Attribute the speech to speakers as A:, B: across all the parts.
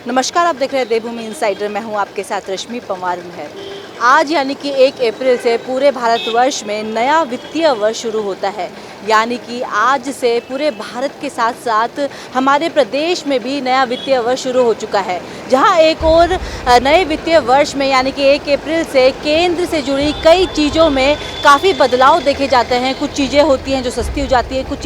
A: नमस्कार, आप देख रहे हैं देवभूमि इनसाइडर। मैं हूं आपके साथ रश्मि पंवार मेहर। आज यानी कि 1 अप्रैल से पूरे भारतवर्ष में नया वित्तीय वर्ष शुरू होता है। यानी कि आज से पूरे भारत के साथ साथ हमारे प्रदेश में भी नया वित्तीय वर्ष शुरू हो चुका है, जहां एक और नए वित्तीय वर्ष में यानी कि 1 अप्रैल से केंद्र से जुड़ी कई चीज़ों में काफ़ी बदलाव देखे जाते हैं। कुछ चीज़ें होती हैं जो सस्ती हो जाती है, कुछ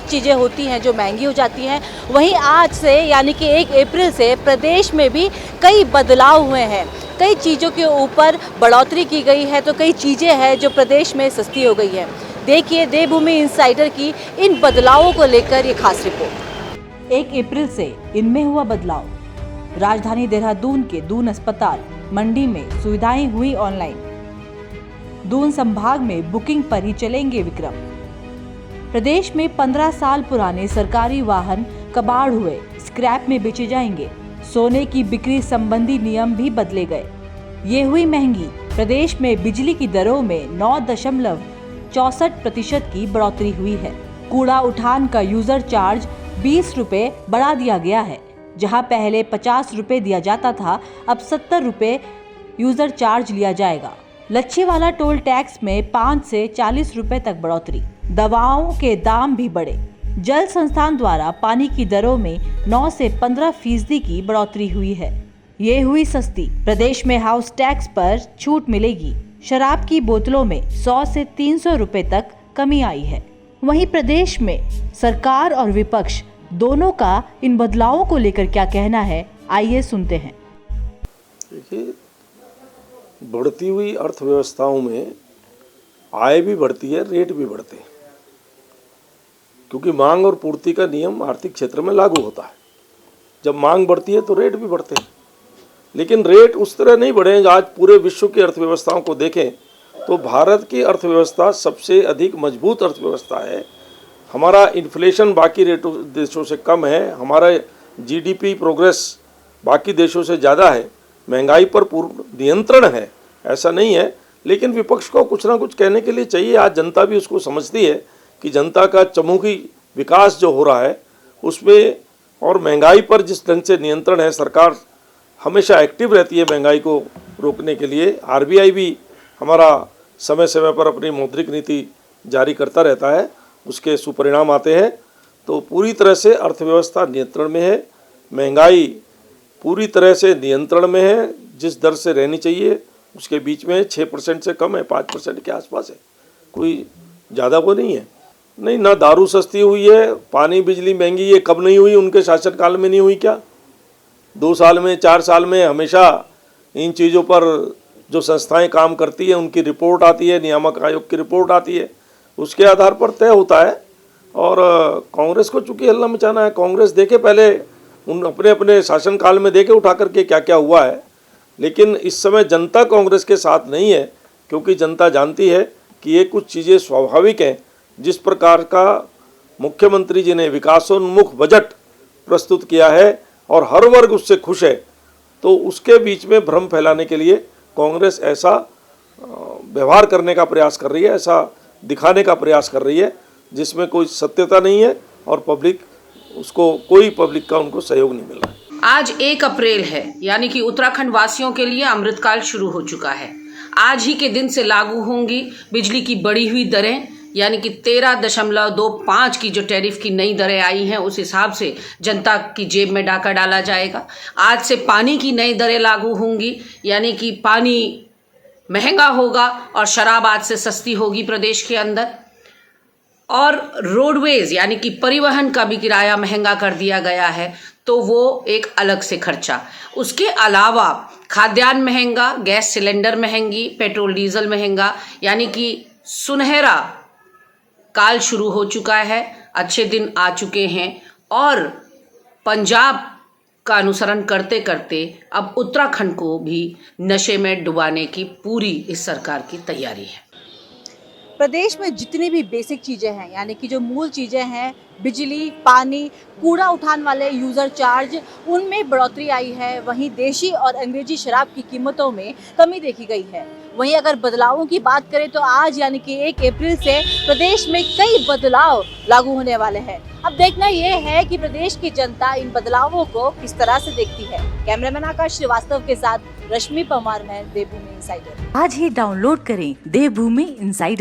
A: चीज़ें होती हैं जो महंगी हो जाती हैं। वहीं आज से यानी कि 1 अप्रैल से प्रदेश में भी कई बदलाव हुए हैं। कई चीज़ों के ऊपर बढ़ोतरी की गई है, तो कई चीज़ें हैं जो प्रदेश में सस्ती हो गई है। देखिए देवभूमि इनसाइडर की इन बदलावों को लेकर ये खास रिपोर्ट। 1 अप्रैल से इनमें हुआ बदलाव। राजधानी देहरादून के दून अस्पताल मंडी में सुविधाएं हुई ऑनलाइन। दून संभाग में बुकिंग पर ही चलेंगे विक्रम। प्रदेश में 15 साल पुराने सरकारी वाहन कबाड़ हुए, स्क्रैप में बेचे जाएंगे। सोने की बिक्री संबंधी नियम भी बदले गए। ये हुई महंगी। प्रदेश में बिजली की दरों में 9.64% की बढ़ोतरी हुई है। कूड़ा उठान का यूजर चार्ज 20 रुपए बढ़ा दिया गया है। जहां पहले 50 रुपए दिया जाता था, अब 70 रुपए यूजर चार्ज लिया जाएगा। लच्छीवाला टोल टैक्स में 5 से 40 रुपए तक बढ़ोतरी। दवाओं के दाम भी बढ़े। जल संस्थान द्वारा पानी की दरों में 9 से 15% की बढ़ोतरी हुई है। ये हुई सस्ती। प्रदेश में हाउस टैक्स पर छूट मिलेगी। शराब की बोतलों में 100 से 300 रुपए तक कमी आई है। वहीं प्रदेश में सरकार और विपक्ष दोनों का इन बदलावों को लेकर क्या कहना है, आइए सुनते हैं।
B: देखिए, बढ़ती हुई अर्थव्यवस्थाओं में आय भी बढ़ती है, रेट भी बढ़ते हैं, क्योंकि मांग और पूर्ति का नियम आर्थिक क्षेत्र में लागू होता है। जब मांग बढ़ती है तो रेट भी बढ़ते हैं, लेकिन रेट उस तरह नहीं बढ़े। आज पूरे विश्व की अर्थव्यवस्थाओं को देखें तो भारत की अर्थव्यवस्था सबसे अधिक मजबूत अर्थव्यवस्था है। हमारा इन्फ्लेशन बाकी देशों से कम है। हमारा जीडीपी प्रोग्रेस बाकी देशों से ज़्यादा है। महंगाई पर पूर्ण नियंत्रण है, ऐसा नहीं है। लेकिन विपक्ष को कुछ ना कुछ कहने के लिए चाहिए। आज जनता भी उसको समझती है कि जनता का चहुमुखी विकास जो हो रहा है उसमें, और महंगाई पर जिस ढंग से नियंत्रण है, सरकार हमेशा एक्टिव रहती है महंगाई को रोकने के लिए। आरबीआई भी हमारा समय समय पर अपनी मौद्रिक नीति जारी करता रहता है, उसके सुपरिणाम आते हैं। तो पूरी तरह से अर्थव्यवस्था नियंत्रण में है। महंगाई पूरी तरह से नियंत्रण में है, जिस दर से रहनी चाहिए उसके बीच में है। 6% से कम है, 5% के आसपास है, कोई ज़्यादा वो नहीं है। नहीं, ना दारू सस्ती हुई है, पानी बिजली महंगी है। कब नहीं हुई? उनके शासनकाल में नहीं हुई क्या? 2 साल में, 4 साल में हमेशा इन चीज़ों पर जो संस्थाएं काम करती हैं उनकी रिपोर्ट आती है, नियामक आयोग की रिपोर्ट आती है, उसके आधार पर तय होता है। और कांग्रेस को चूँकि हल्ला मचाना है, कांग्रेस देखे पहले उन अपने अपने शासनकाल में देखे उठा करके क्या क्या हुआ है। लेकिन इस समय जनता कांग्रेस के साथ नहीं है, क्योंकि जनता जानती है कि ये कुछ चीज़ें स्वाभाविक हैं। जिस प्रकार का मुख्यमंत्री जी ने विकासोन्मुख बजट प्रस्तुत किया है और हर वर्ग उससे खुश है, तो उसके बीच में भ्रम फैलाने के लिए कांग्रेस ऐसा व्यवहार करने का प्रयास कर रही है, ऐसा दिखाने का प्रयास कर रही है जिसमें कोई सत्यता नहीं है और पब्लिक का उनको सहयोग नहीं मिल रहा है।
C: आज 1 अप्रैल है, यानी कि उत्तराखंड वासियों के लिए अमृतकाल शुरू हो चुका है। आज ही के दिन से लागू होंगी बिजली की बढ़ी हुई दरें, यानी कि 13.25 की जो टैरिफ की नई दरें आई हैं, उस हिसाब से जनता की जेब में डाका डाला जाएगा। आज से पानी की नई दरें लागू होंगी, यानी कि पानी महंगा होगा और शराब आज से सस्ती होगी प्रदेश के अंदर। और रोडवेज यानी कि परिवहन का भी किराया महंगा कर दिया गया है, तो वो एक अलग से खर्चा। उसके अलावा खाद्यान्न महंगा, गैस सिलेंडर महंगी, पेट्रोल डीजल महंगा, यानी कि सुनहरा काल शुरू हो चुका है। अच्छे दिन आ चुके हैं और पंजाब का अनुसरण करते करते अब उत्तराखंड को भी नशे में डुबाने की पूरी इस सरकार की तैयारी है।
A: प्रदेश में जितनी भी बेसिक चीज़ें हैं यानी कि जो मूल चीज़ें हैं, बिजली, पानी, कूड़ा उठाने वाले यूज़र चार्ज, उनमें बढ़ोतरी आई है। वहीं देशी और अंग्रेजी शराब की कीमतों में कमी देखी गई है। वहीं अगर बदलावों की बात करें तो आज यानी कि 1 अप्रैल से प्रदेश में कई बदलाव लागू होने वाले हैं। अब देखना यह है कि प्रदेश की जनता इन बदलावों को किस तरह से देखती है। कैमरामैन आकाश श्रीवास्तव के साथ रश्मि परमार में देवभूमि इनसाइडर।
D: आज ही डाउनलोड करें देवभूमि इनसाइडर।